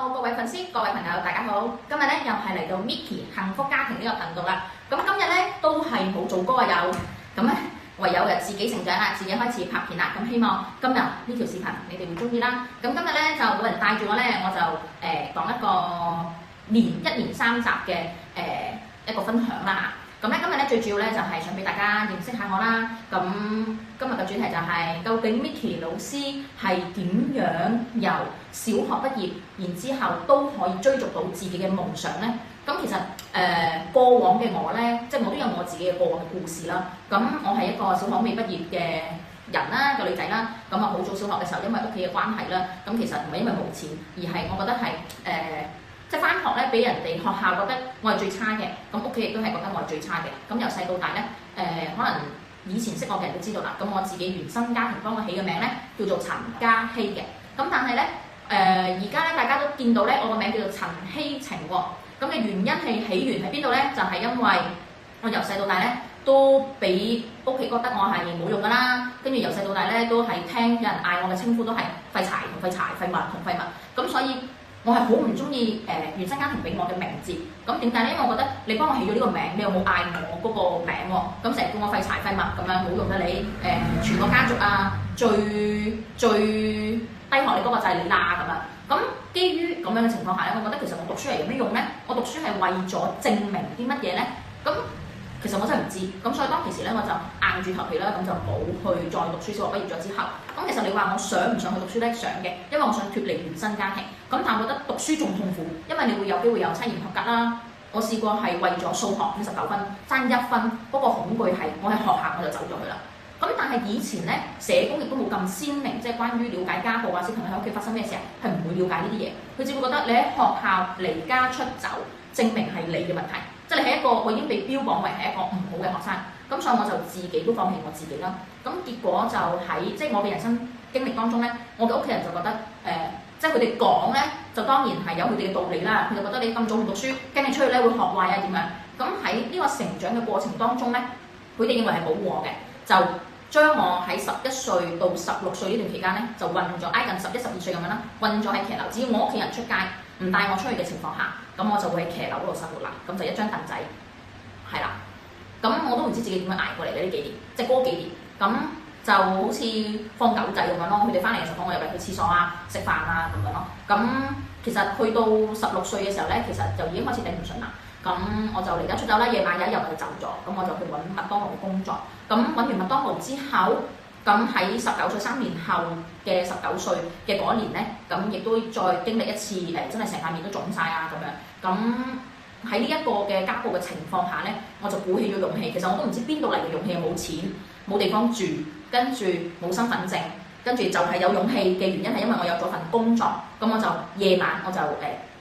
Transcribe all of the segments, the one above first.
Hello， 各位粉絲、各位朋友，大家好！今日咧又係嚟到 Miki 幸福家庭呢個頻道啦。咁今日咧都係冇做歌啊有，咁咧唯有自己成長啦，自己開始拍片啦。咁希望今日呢條視頻你哋會中意啦。咁今日咧就冇人帶住我咧，我就講一個一連3集嘅一個分享啦。咁咧今日咧最主要咧就係想俾大家認識下我啦。咁今日嘅主題就係究竟 Miki 老師係點樣由小學畢業，然之後都可以追逐到自己嘅夢想咧？咁其實過往嘅我咧，即係我都有我自己嘅過往嘅故事啦。咁我係一個小學未畢業嘅人啦，個女仔啦。咁啊好早小學嘅時候，因為屋企嘅關係啦，咁其實唔係因為冇錢，而係我覺得係即係翻學咧，俾人哋學校覺得我係最差嘅，咁屋企亦都係覺得我係最差嘅。咁由細到大咧，可能以前識我嘅人都知道啦。咁我自己原生家庭幫我起嘅名咧，叫做陳嘉希嘅。咁但係咧，而家咧大家都見到咧，我個名叫做陳希晴喎。咁嘅原因係起源喺邊度咧？就係因為我由細到大咧，都俾屋企覺得我係冇用噶啦。跟住由細到大咧，都係聽有人嗌我嘅稱呼都係廢柴同廢柴、廢物同廢物。咁所以我係好唔中意原生家庭俾我嘅名字。咁點解咧？因為我覺得你幫我起咗呢個名，你又冇嗌我嗰個名喎。咁成日叫我廢柴廢物咁樣，冇用嘅你。全個家族啊，最低學歷嗰個就係你啦咁樣。咁基於咁樣嘅情況下咧，我覺得其實我讀書係有咩用咧？我讀書係為咗證明啲乜嘢咧？咁其實我真係唔知。咁所以當其時咧，我就硬住頭皮啦，咁就冇去再讀書。小學畢業咗之後，咁其實你話我想唔想去讀書咧？想嘅，因為我想脫離原生家庭。咁但係我覺得讀書仲痛苦，因為你會有機會有測驗合格啦。我試過係為咗數學59分爭1分，嗰個恐懼係我喺學校我就走咗去啦。咁但係以前咧，社工亦都冇咁鮮明，即係關於了解家暴啊，小朋友喺屋企發生咩事啊，係唔會了解呢啲嘢。佢只會覺得你喺學校離家出走，證明係你嘅問題，即係你係一個我已經被標榜為係一個唔好嘅學生。咁所以我就自己都放棄我自己啦。咁結果就喺即係我嘅人生經歷當中咧，我嘅屋企人就覺得即係佢哋講咧，就當然係有佢哋嘅道理啦。佢就覺得你咁早唔讀書，跟你出去咧會學壞啊點樣？咁喺呢個成長嘅過程當中咧，佢哋認為係保護我嘅，就將我喺11歲到16歲呢段期間咧，就韞咗挨近11、12歲咁樣啦，韞咗喺騎樓。只要我屋企人出街唔帶我出去嘅情況下，咁我就會喺騎樓嗰度生活啦。咁就一張凳仔，係啦。咁我都唔知自己點樣捱過嚟嘅呢幾年，即係嗰幾年。咁就好似放狗仔咁樣咯。佢哋翻嚟嘅時候，我入嚟去廁所啊、食飯啊咁樣咯。咁其實去到16歲嘅時候咧，其實就已經開始頂唔順啦。咁我就離家出走啦，夜晚有一日我就走咗，咁我就去揾麥當勞嘅工作。咁揾完麥當勞之後，咁喺19歲3年後嘅19歲嘅嗰年咧，咁亦都再經歷一次真係成塊面都腫晒啊咁樣。咁喺呢一個嘅家暴嘅情況下咧，我就鼓起咗勇氣。其實我都唔知邊度嚟嘅勇氣，冇錢，冇地方住，跟住冇身份證，跟住就係有勇氣嘅原因係因為我有咗份工作。咁我就夜晚我就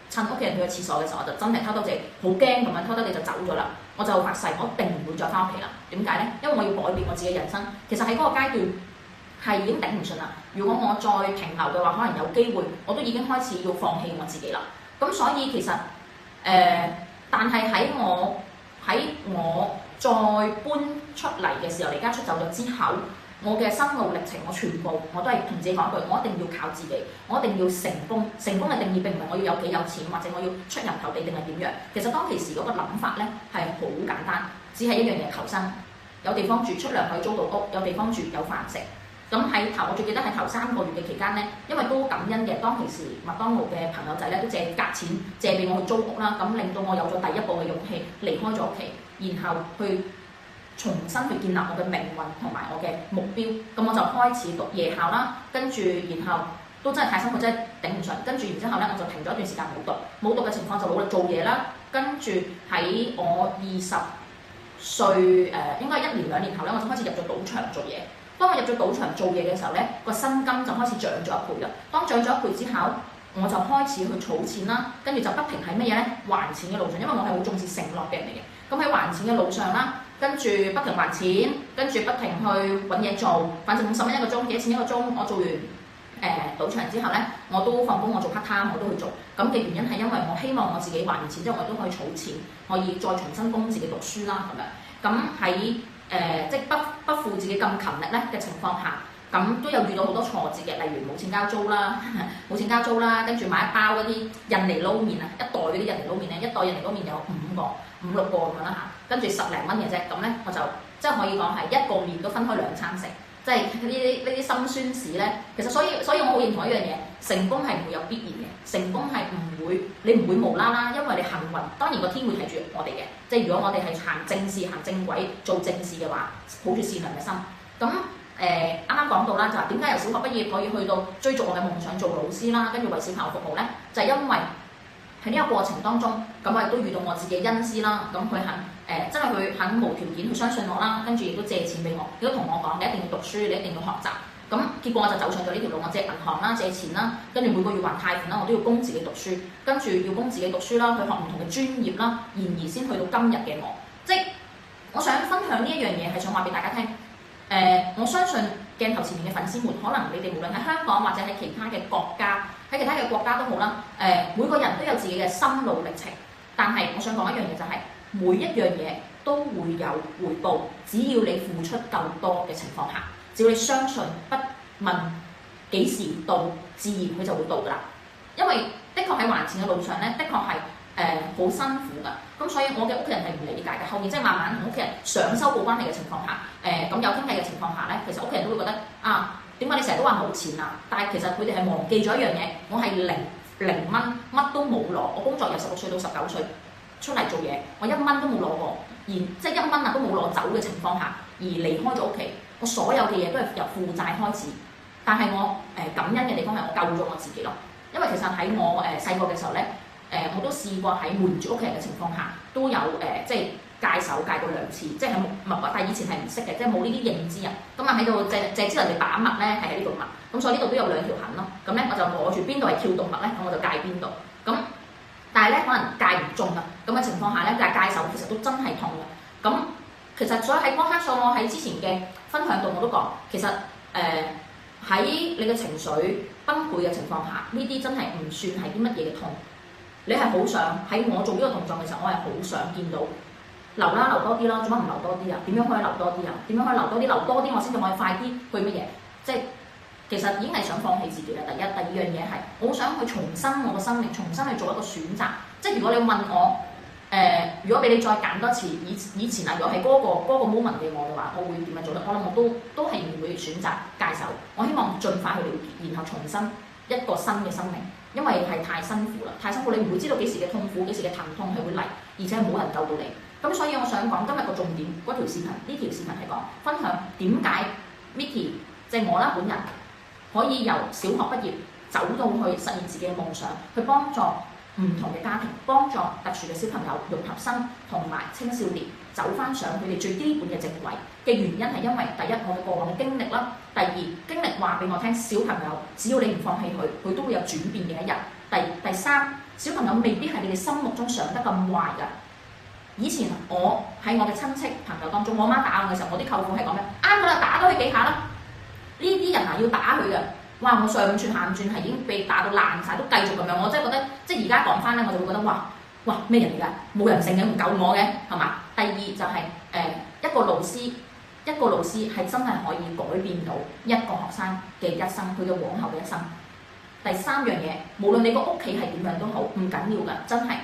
趁屋企人去咗廁所嘅時候，我就真係偷偷地好驚咁樣偷偷地就走咗啦。我就發誓我一定唔會再翻屋企啦。點解咧？因為我要改變我自己嘅人生。其實喺嗰個階段係已經頂唔順啦。如果我再停留嘅話，可能有機會我都已經開始要放棄我自己啦。咁所以其實但係喺我再搬出嚟嘅時候，離家出走咗之後，我嘅心路歷程，我全部我都係同自己講一句，我一定要靠自己，我一定要成功。成功嘅定義並唔係我要有幾有錢，或者我要出人頭地定係點樣。其實當其時嗰個諗法咧係好簡單，只係一樣嘢，求生，有地方住，出糧可以租到屋，有地方住，有飯食。咁喺頭，我最記得係頭3個月嘅期間咧，因為都感恩嘅，當其時麥當勞嘅朋友仔咧都借夾錢借俾我去租屋啦，咁令到我有咗第一步嘅勇氣離開咗屋企，然後去重新去建立我嘅命運同埋我嘅目標。咁我就開始讀夜校啦，跟住然後都真係太辛苦，真係頂唔順。跟住然之後咧，我就停咗一段時間冇讀嘅情況就努力做嘢啦。跟住喺我20歲應該1年2年後咧，我就開始入咗賭場做嘢。當我入咗賭場做嘢嘅時候咧，個薪金就開始漲咗1倍啦。當漲咗1倍之後，我就開始去儲錢啦，跟住就不停喺乜嘢咧還錢嘅路上，因為我係好重視承諾嘅人嚟嘅。咁喺還錢嘅路上啦，跟住不停還錢，跟住不停去揾嘢做，反正50蚊一個鐘，幾多錢一個鐘。我做完賭場之後咧，我都放工，我做 part time 我都去做。咁嘅原因係因為我希望我自己還完錢之後，我都可以儲錢，可以再重新供自己讀書啦咁樣。咁喺即係不負自己咁勤力咧嘅情況下，咁都有遇到好多挫折嘅，例如冇錢交租啦，冇錢交租啦，跟住買一包嗰啲印尼撈麵啊，一袋嗰啲印尼撈麵咧，一袋印尼撈麵有5、6個咁樣啦嚇，跟住10零蚊嘅啫，咁咧我就即係可以講係一個麵都分開2餐食，即係呢啲辛酸史咧，其實所以我好認同一樣嘢，成功係唔會有必然嘅，成功係你唔會無啦啦，因為你幸運，當然個天會睇住我哋嘅，即係如果我哋係行正事、行正軌、做正事嘅話，抱住善良嘅心，咁。啱啱講到啦，就係點解由小學畢業可以去到追逐我嘅夢想做老師啦，跟住為小朋友服務咧，就係因為喺呢個過程當中，咁我亦都遇到我自己嘅恩師啦，咁佢肯真係佢肯無條件去相信我啦，跟住亦都借錢俾我，亦都同我講你一定要讀書，你一定要學習。咁結果我就走上咗呢條路，我借銀行啦、借錢啦，跟住每個月還貸款啦，我都要供自己讀書，跟住要供自己讀書啦，去學唔同嘅專業啦，然而先去到今日嘅我。即係我想分享呢一樣嘢，係想話俾大家聽。我相信鏡頭前面嘅粉絲們，可能你哋無論喺香港或者喺其他嘅國家，都好啦。每個人都有自己嘅心路歷程，但係我想講一樣嘢就係，每一樣嘢都會有回報，只要你付出夠多嘅情況下，只要你相信，不問幾時到，自然佢就會到㗎啦。因為的確喺還錢嘅路上咧，的確係好辛苦㗎。咁所以我嘅屋企人係唔理解嘅，後面即係慢慢同屋企人想修補關係嘅情況下，咁有傾偈嘅情況下咧，其實屋企人都會覺得啊，點解你成日都話冇錢啊？但係其實佢哋係忘記咗一樣嘢，我係零蚊，乜都冇攞。我工作由16歲到19歲出嚟做嘢，我1蚊都冇攞過，而即係1蚊啊都冇攞走嘅情況下，而離開咗屋企，我所有嘅嘢都係由負債開始。但係我感恩嘅地方係我救咗我自己咯，因為其實喺我細個嘅時候咧。我都試過喺瞞住屋企人嘅情況下，都有即係戒手戒過2次，即係但係以前係唔識嘅，即係冇呢啲認知啊。咁啊喺度借知人哋把脈咧，係喺呢度脈，咁所以呢度都有2條痕咯。咁咧我就攞住邊度係跳動脈咧，咁我就戒邊度。咁但係咧可能戒唔中啊，咁嘅情況下咧，戒手其實都真係痛嘅。咁其實所以喺嗰刻數，我喺之前嘅分享度我都講，其實喺你嘅情緒崩潰嘅情況下，呢啲真係唔算係啲乜嘢嘅痛。你係好想喺我做呢個動作嘅時候，我係好想見到留啦，留多啲啦，做乜唔留多啲啊？點樣可以留多啲啊？點樣可以留多啲？留多啲我先至可以快啲去乜嘢？即係其實已經係想放棄自己啦。第一、第二樣嘢係我好想去重新我個生命，重新去做一個選擇。即係如果你問我如果俾你再揀多次，以前啊，如果係嗰個 moment 嘅我嘅話，我會點樣做咧？我諗我都係唔會選擇戒手。我希望盡快去了結，然後重新一個新嘅生命。因為係太辛苦啦，太辛苦，你唔會知道幾時嘅痛苦、幾時嘅疼痛係會嚟，而且冇人救到你。咁所以我想講今日個重點嗰條視頻，呢條視頻係講分享點解 Micky 即係我啦本人可以由小學畢業走到去實現自己嘅夢想，去幫助唔同嘅家庭，幫助特殊嘅小朋友、融合生同埋青少年走翻上佢哋最基本嘅正軌嘅原因係因為第一我嘅過往嘅經歷啦，第二經歷話俾我聽，小朋友只要你唔放棄佢，佢都會有轉變嘅一日。第三，小朋友未必係你哋心目中想得咁壞㗎。以前我喺我嘅親戚朋友當中，我媽打我嘅時候，我啲舅父係講咩？啱㗎啦，打多佢幾下啦。呢啲人啊要打佢㗎。哇！我上轉下轉係已經被打到爛晒，都繼續咁樣。我真係覺得，即係而家講翻咧，我就會覺得哇咩人嚟㗎？冇人性嘅，唔夠我嘅係嘛？第二就係、一個老師係真係可以改變到一個學生嘅一生，佢嘅往後嘅一生。第三樣嘢，無論你個屋企係點樣都好，唔緊要㗎，真係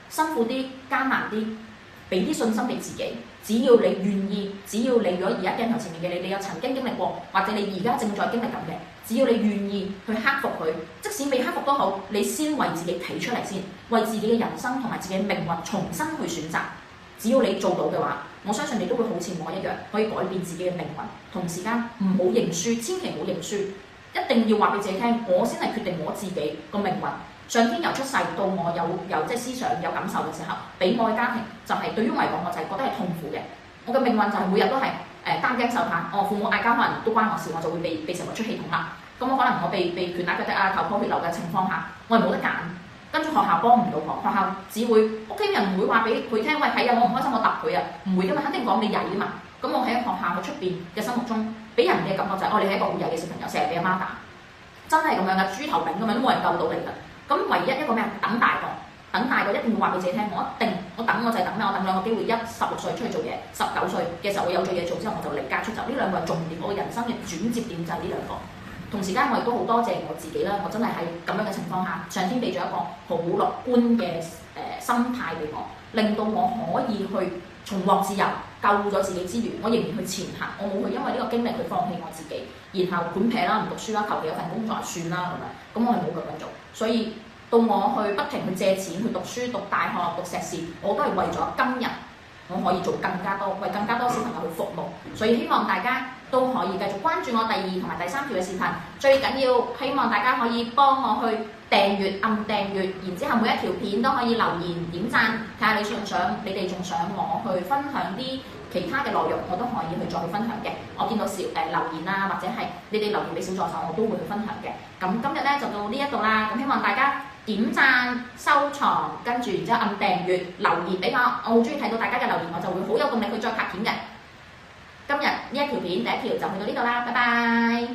辛苦啲、艱難啲，俾啲信心俾自己。只要你願意，只要你如果而家鏡頭前面嘅你有曾經經歷過，或者你而家正在經歷緊嘅，只要你願意去克服佢，即使未克服都好，你先為自己企出嚟先，為自己嘅人生同埋自己嘅命運重新去選擇。只要你做到嘅話，我相信你都會好似我一樣，可以改變自己嘅命運。同時間唔好認輸，千祈唔好認輸，一定要話俾自己聽，我先係決定我自己個命運。上天由出世到我有即係思想有感受嘅時候，俾我嘅家庭就係、對於我嚟講，我就係覺得係痛苦嘅。我嘅命運就係每日都係擔驚受怕。我父母嗌交可能都關我事，我就會被成為出氣筒啦。咁我可能我被拳打腳踢啊、頭破血流嘅情況下，我係冇得揀。跟住學校幫唔到我，學校只會屋企人唔會話俾佢聽，喂係啊，我唔開心，我揼佢啊，唔會噶嘛，肯定講你曳啊嘛。咁我喺學校喺出邊嘅心目中，俾人嘅感覺就係、你係一個好曳嘅小朋友，成日俾阿媽打，真係咁樣噶，豬頭炳咁樣都冇人救到你噶。咁唯一一個咩啊？等大個，等等大個一定要話俾自己聽，我等我就係等咩？我等兩個機會，16歲出去做嘢，19歲嘅時候我有咗嘢做之後我就離家出走，呢兩個係重點，我嘅人生嘅轉折點就係呢兩個。同時間我亦都好多謝我自己啦，我真係喺咁樣嘅情況下，上天俾咗一個好樂觀嘅心態俾我，令到我可以去重獲自由，救咗自己之餘，我仍然去前行，我冇去因為呢個經歷去放棄我自己，然後管撇啦，唔讀書啦，求其有份工作就算啦咁樣，咁我係冇咁樣做，所以到我去不停去借錢去讀書、讀大學、讀碩士，我都係為咗今日我可以做更加多，為更加多小朋友去服務，所以希望大家都可以繼續關注我第2同埋第3條嘅視頻，最緊要希望大家可以幫我去訂閱、按訂閱，然之後每一條片都可以留言點讚，睇下你哋仲想我去分享啲其他嘅內容，我都可以去再去分享嘅。我見到留言啊，或者係你哋留言俾小助手，我都會去分享嘅。咁今日咧就到呢一度啦，咁希望大家點讚、收藏，跟住然之後按訂閱、留言俾我，我好中意睇到大家嘅留言，我就會好有動力去再拍片嘅。今日呢一條片第1條就去到呢度啦，拜拜。